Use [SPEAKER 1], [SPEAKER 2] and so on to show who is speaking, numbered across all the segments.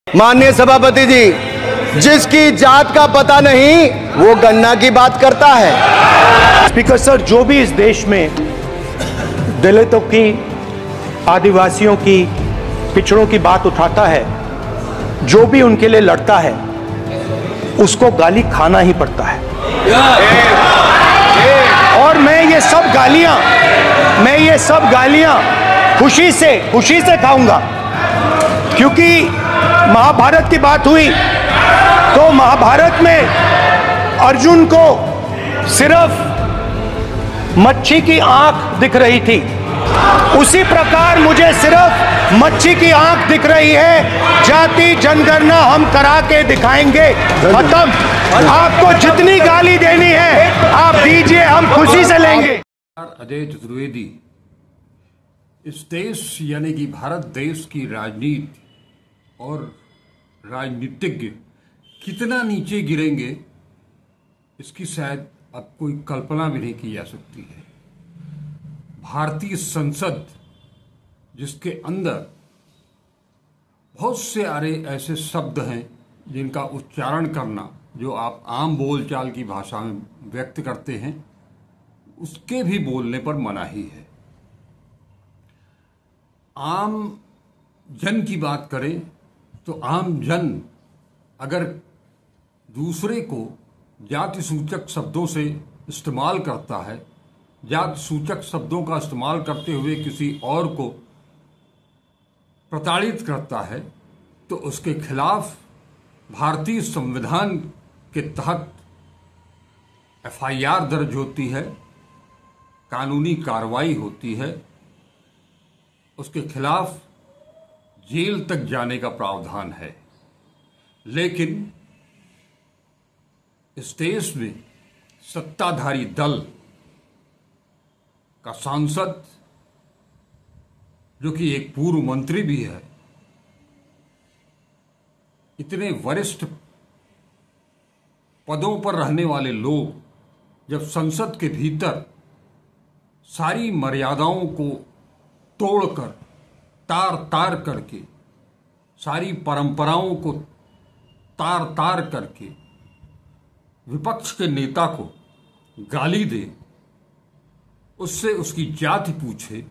[SPEAKER 1] माननीय सभापति जी, जिसकी जात का पता नहीं वो गन्ना की बात करता है।
[SPEAKER 2] स्पीकर सर, जो भी इस देश में दलितों की, आदिवासियों की, पिछड़ों की बात उठाता है, जो भी उनके लिए लड़ता है, उसको गाली खाना ही पड़ता है। और मैं ये सब गालियां खुशी से खाऊंगा, क्योंकि महाभारत की बात हुई तो महाभारत में अर्जुन को सिर्फ मच्छी की आंख दिख रही थी, उसी प्रकार मुझे सिर्फ मच्छी की आंख दिख रही है। जाति जनगणना हम करा के दिखाएंगे। खत्म। आपको जितनी गाली देनी है आप दीजिए, हम खुशी से लेंगे।
[SPEAKER 3] अजय चतुर्वेदी, इस देश यानी कि भारत देश की राजनीति और राजनीतिज्ञ कितना नीचे गिरेंगे, इसकी शायद अब कोई कल्पना भी नहीं की जा सकती है। भारतीय संसद, जिसके अंदर बहुत से ऐसे शब्द हैं जिनका उच्चारण करना, जो आप आम बोलचाल की भाषा में व्यक्त करते हैं, उसके भी बोलने पर मनाही है। आम जन की बात करें तो आम जन अगर दूसरे को जाति सूचक शब्दों से इस्तेमाल करता है, जाति सूचक शब्दों का इस्तेमाल करते हुए किसी और को प्रताड़ित करता है, तो उसके खिलाफ भारतीय संविधान के तहत एफआईआर दर्ज होती है, कानूनी कार्रवाई होती है, उसके खिलाफ जेल तक जाने का प्रावधान है। लेकिन इस देश में सत्ताधारी दल का सांसद, जो कि एक पूर्व मंत्री भी है, इतने वरिष्ठ पदों पर रहने वाले लोग जब संसद के भीतर सारी मर्यादाओं को तोड़कर, तार तार करके, सारी परंपराओं को तार तार करके विपक्ष के नेता को गाली दे, उससे उसकी जाति पूछे,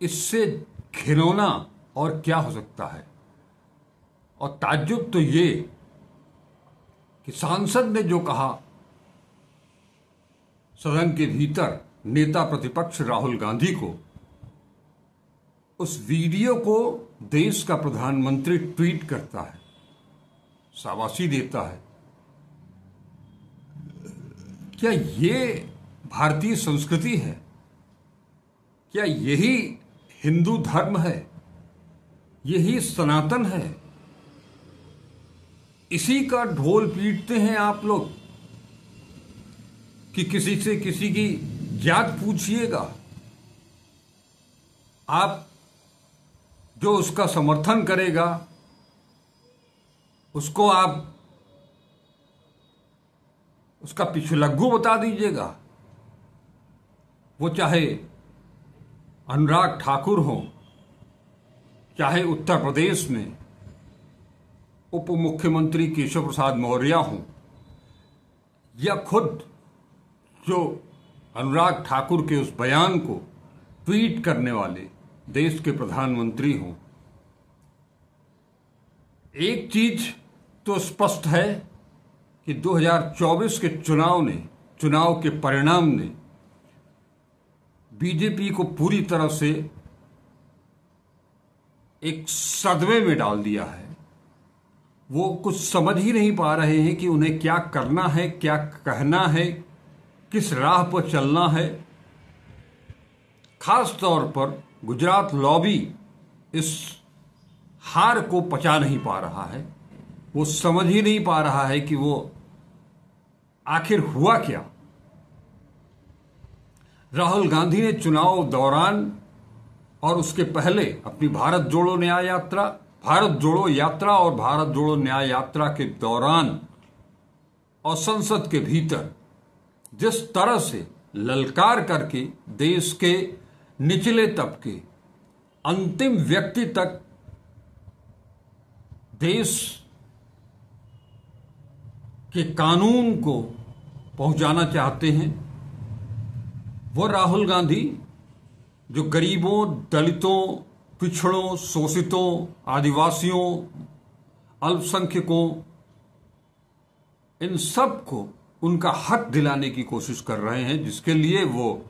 [SPEAKER 3] इससे घिनौना और क्या हो सकता है। और ताज्जुब तो ये कि सांसद ने जो कहा सदन के भीतर नेता प्रतिपक्ष राहुल गांधी को, उस वीडियो को देश का प्रधानमंत्री ट्वीट करता है, शाबाशी देता है। क्या ये भारतीय संस्कृति है? क्या यही हिंदू धर्म है? यही सनातन है? इसी का ढोल पीटते हैं आप लोग कि किसी से किसी की जात पूछिएगा। आप जो उसका समर्थन करेगा उसको आप उसका पिछलग्गू बता दीजिएगा। वो चाहे अनुराग ठाकुर हो, चाहे उत्तर प्रदेश में उप मुख्यमंत्री केशव प्रसाद मौर्य हो, या खुद जो अनुराग ठाकुर के उस बयान को ट्वीट करने वाले देश के प्रधानमंत्री हों। एक चीज तो स्पष्ट है कि 2024 के चुनाव के परिणाम ने बीजेपी को पूरी तरह से एक सदमे में डाल दिया है। वो कुछ समझ ही नहीं पा रहे हैं कि उन्हें क्या करना है, क्या कहना है, किस राह पर चलना है। खास तौर पर गुजरात लॉबी इस हार को पचा नहीं पा रहा है। वो समझ ही नहीं पा रहा है कि वो आखिर हुआ क्या। राहुल गांधी ने चुनाव दौरान और उसके पहले अपनी भारत जोड़ो यात्रा और भारत जोड़ो न्याय यात्रा के दौरान और संसद के भीतर जिस तरह से ललकार करके देश के निचले तबके, अंतिम व्यक्ति तक देश के कानून को पहुंचाना चाहते हैं, वो राहुल गांधी जो गरीबों, दलितों, पिछड़ों, शोषितों, आदिवासियों, अल्पसंख्यकों, इन सब को उनका हक दिलाने की कोशिश कर रहे हैं, जिसके लिए वो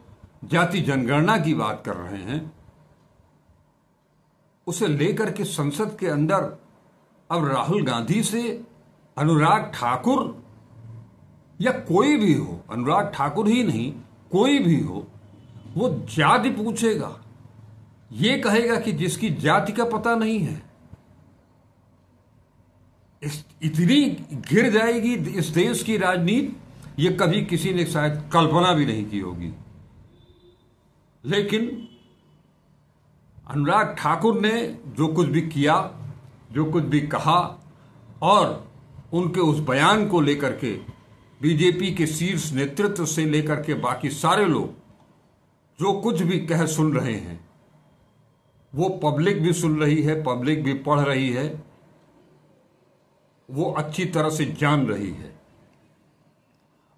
[SPEAKER 3] जाति जनगणना की बात कर रहे हैं, उसे लेकर के संसद के अंदर अब राहुल गांधी से अनुराग ठाकुर या कोई भी हो, अनुराग ठाकुर ही नहीं कोई भी हो, वो जाति पूछेगा, ये कहेगा कि जिसकी जाति का पता नहीं है, इतनी गिर जाएगी इस देश की राजनीति, ये कभी किसी ने शायद कल्पना भी नहीं की होगी। लेकिन अनुराग ठाकुर ने जो कुछ भी किया, जो कुछ भी कहा, और उनके उस बयान को लेकर के बीजेपी के शीर्ष नेतृत्व से लेकर के बाकी सारे लोग जो कुछ भी कह सुन रहे हैं, वो पब्लिक भी सुन रही है, पब्लिक भी पढ़ रही है, वो अच्छी तरह से जान रही है।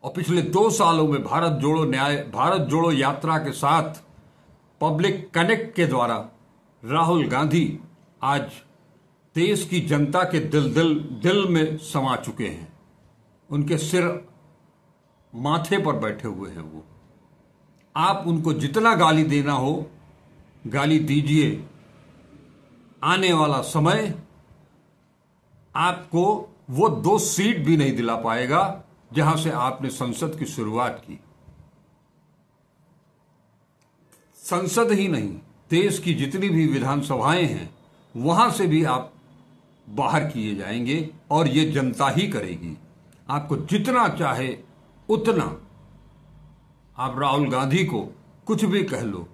[SPEAKER 3] और पिछले 2 सालों में भारत जोड़ो यात्रा के साथ पब्लिक कनेक्ट के द्वारा राहुल गांधी आज देश की जनता के दिल में समा चुके हैं। उनके सिर माथे पर बैठे हुए हैं वो। आप उनको जितना गाली देना हो गाली दीजिए, आने वाला समय आपको वो 2 सीट भी नहीं दिला पाएगा जहां से आपने संसद की शुरुआत की। संसद ही नहीं, देश की जितनी भी विधानसभाएं हैं वहां से भी आप बाहर किए जाएंगे, और ये जनता ही करेगी। आपको जितना चाहे उतना आप राहुल गांधी को कुछ भी कह लो,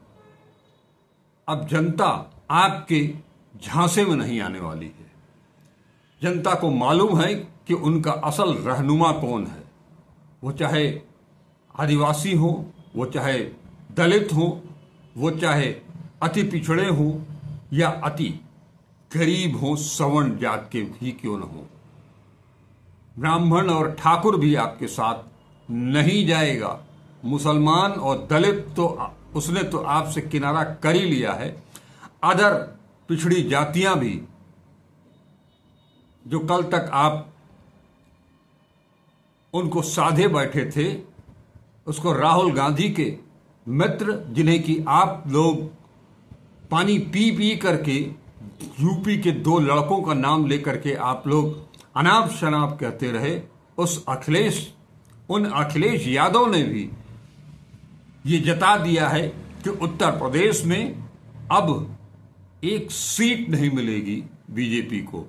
[SPEAKER 3] अब जनता आपके झांसे में नहीं आने वाली है। जनता को मालूम है कि उनका असल रहनुमा कौन है, वो चाहे आदिवासी हो, वो चाहे दलित हो, वो चाहे अति पिछड़े हो या अति गरीब हो, सवर्ण जात के भी क्यों न हो। ब्राह्मण और ठाकुर भी आपके साथ नहीं जाएगा। मुसलमान और दलित तो उसने तो आपसे किनारा कर ही लिया है। अदर पिछड़ी जातियां भी, जो कल तक आप उनको साधे बैठे थे, उसको राहुल गांधी के मित्र, जिन्हें कि आप लोग पानी पी पी करके यूपी के 2 लड़कों का नाम लेकर के आप लोग अनाप शनाप कहते रहे, उन अखिलेश यादव ने भी ये जता दिया है कि उत्तर प्रदेश में अब 1 सीट नहीं मिलेगी बीजेपी को।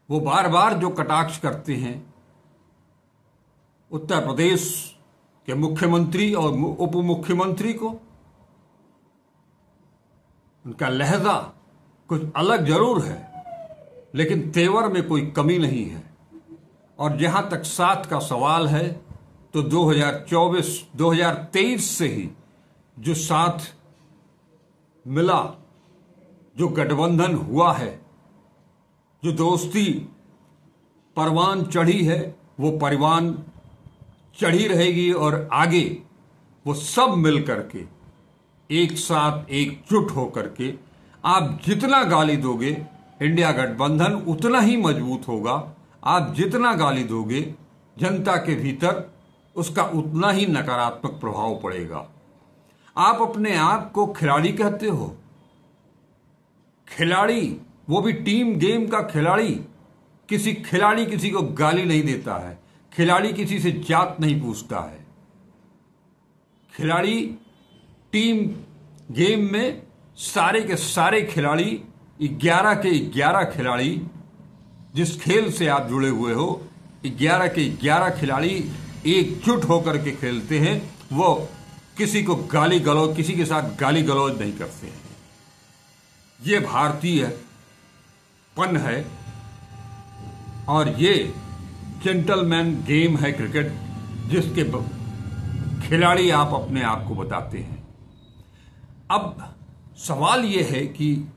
[SPEAKER 3] वो बार बार जो कटाक्ष करते हैं उत्तर प्रदेश के मुख्यमंत्री और उप मुख्यमंत्री को, उनका लहजा कुछ अलग जरूर है, लेकिन तेवर में कोई कमी नहीं है। और जहां तक साथ का सवाल है, तो 2023 से ही जो साथ मिला, जो गठबंधन हुआ है, जो दोस्ती परवान चढ़ी है, वो परवान चढ़ी रहेगी, और आगे वो सब मिल करके एक साथ एकजुट होकर के आप जितना गाली दोगे, इंडिया गठबंधन उतना ही मजबूत होगा। आप जितना गाली दोगे, जनता के भीतर उसका उतना ही नकारात्मक प्रभाव पड़ेगा। आप अपने आप को खिलाड़ी कहते हो, खिलाड़ी, वो भी टीम गेम का खिलाड़ी। खिलाड़ी किसी को गाली नहीं देता है, खिलाड़ी किसी से जात नहीं पूछता है। खिलाड़ी टीम गेम में सारे के सारे खिलाड़ी, 11 के 11 खिलाड़ी, जिस खेल से आप जुड़े हुए हो, 11 के 11 खिलाड़ी एकजुट होकर के खेलते हैं। वो किसी को किसी के साथ गाली गलौज नहीं करते हैं। ये भारतीयपन है, और ये जेंटलमैन गेम है क्रिकेट, जिसके खिलाड़ी आप अपने आप को बताते हैं। अब सवाल यह है कि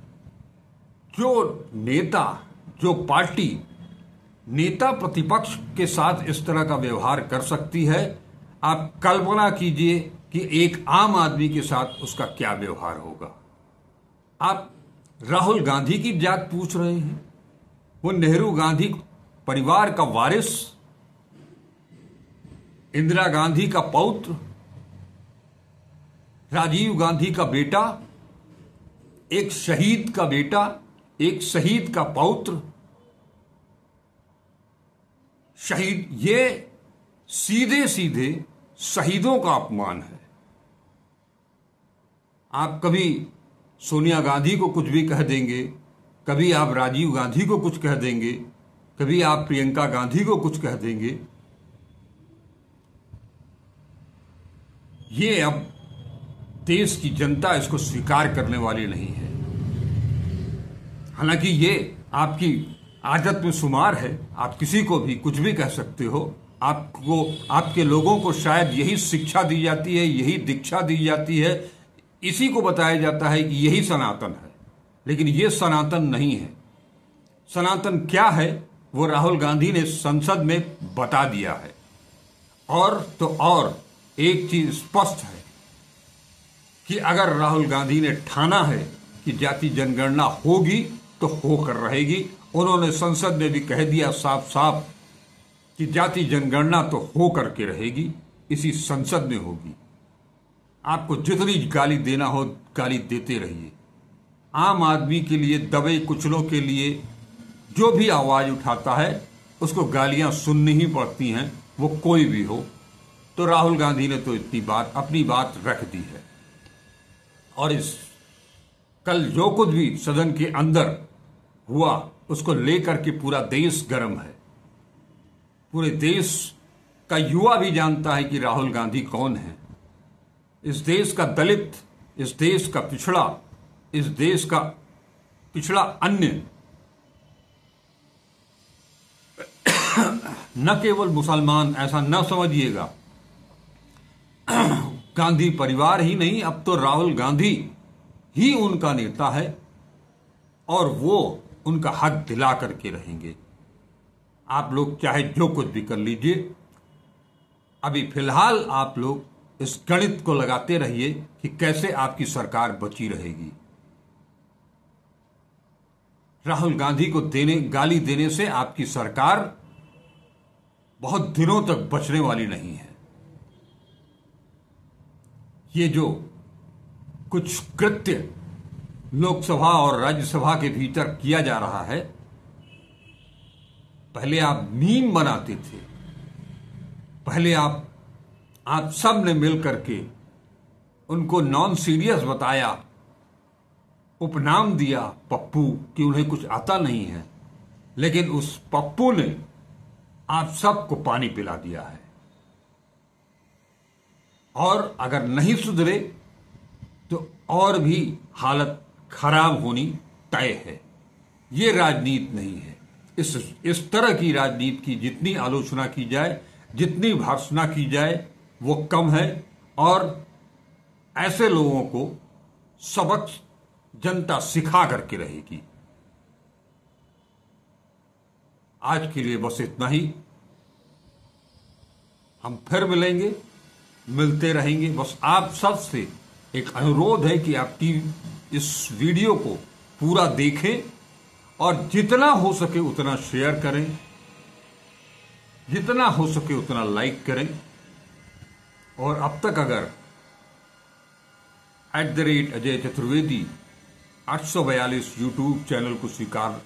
[SPEAKER 3] जो नेता, जो पार्टी नेता प्रतिपक्ष के साथ इस तरह का व्यवहार कर सकती है, आप कल्पना कीजिए कि एक आम आदमी के साथ उसका क्या व्यवहार होगा। आप राहुल गांधी की जात पूछ रहे हैं। वो नेहरू गांधी परिवार का वारिस, इंदिरा गांधी का पौत्र, राजीव गांधी का बेटा, एक शहीद का बेटा, एक शहीद का पौत्र, शहीद। ये सीधे सीधे शहीदों का अपमान है। आप कभी सोनिया गांधी को कुछ भी कह देंगे, कभी आप राजीव गांधी को कुछ कह देंगे, कभी आप प्रियंका गांधी को कुछ कह देंगे। ये अब देश की जनता इसको स्वीकार करने वाली नहीं है। हालांकि ये आपकी आदत में शुमार है, आप किसी को भी कुछ भी कह सकते हो। आपको, आपके लोगों को शायद यही शिक्षा दी जाती है, यही दीक्षा दी जाती है, इसी को बताया जाता है कि यही सनातन है। लेकिन ये सनातन नहीं है। सनातन क्या है वो राहुल गांधी ने संसद में बता दिया है। और तो और एक चीज स्पष्ट है कि अगर राहुल गांधी ने ठाना है कि जाति जनगणना होगी तो होकर रहेगी। उन्होंने संसद में भी कह दिया साफ साफ कि जाति जनगणना तो हो करके रहेगी, इसी संसद में होगी। आपको जितनी गाली देना हो गाली देते रहिए। आम आदमी के लिए, दबे कुचलों के लिए जो भी आवाज उठाता है उसको गालियां सुननी ही पड़ती हैं, वो कोई भी हो। तो राहुल गांधी ने तो इतनी बात, अपनी बात रख दी है। और इस कल जो कुछ भी सदन के अंदर हुआ उसको लेकर के पूरा देश गर्म है। पूरे देश का युवा भी जानता है कि राहुल गांधी कौन है। इस देश का दलित, इस देश का पिछड़ा, इस देश का पिछड़ा अन्य, न केवल मुसलमान, ऐसा न समझिएगा। गांधी परिवार ही नहीं, अब तो राहुल गांधी ही उनका नेता है और वो उनका हक दिला करके रहेंगे। आप लोग चाहे जो कुछ भी कर लीजिए, अभी फिलहाल आप लोग इस गणित को लगाते रहिए कि कैसे आपकी सरकार बची रहेगी। राहुल गांधी को गाली देने से आपकी सरकार बहुत दिनों तक बचने वाली नहीं है। ये जो कुछ कृत्य लोकसभा और राज्यसभा के भीतर किया जा रहा है, पहले आप मीम बनाते थे, पहले आप सब ने मिल करके उनको नॉन सीरियस बताया, उपनाम दिया पप्पू कि उन्हें कुछ आता नहीं है। लेकिन उस पप्पू ने आप सबको पानी पिला दिया है। और अगर नहीं सुधरे तो और भी हालत खराब होनी तय है। ये राजनीति नहीं है। इस तरह की राजनीति की जितनी आलोचना की जाए, जितनी भर्त्सना की जाए, वो कम है। और ऐसे लोगों को सबक जनता सिखा करके रहेगी। आज के लिए बस इतना ही। हम फिर मिलेंगे, मिलते रहेंगे। बस आप सबसे एक अनुरोध है कि आप इस वीडियो को पूरा देखें और जितना हो सके उतना शेयर करें, जितना हो सके उतना लाइक करें। और अब तक अगर @अजय चतुर्वेदी 842 यूट्यूब चैनल को स्वीकार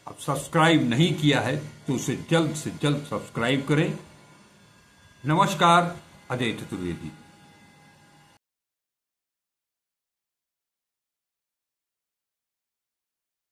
[SPEAKER 3] अब सब्सक्राइब नहीं किया है तो उसे जल्द से जल्द सब्सक्राइब करें। नमस्कार, अजय चतुर्वेदी।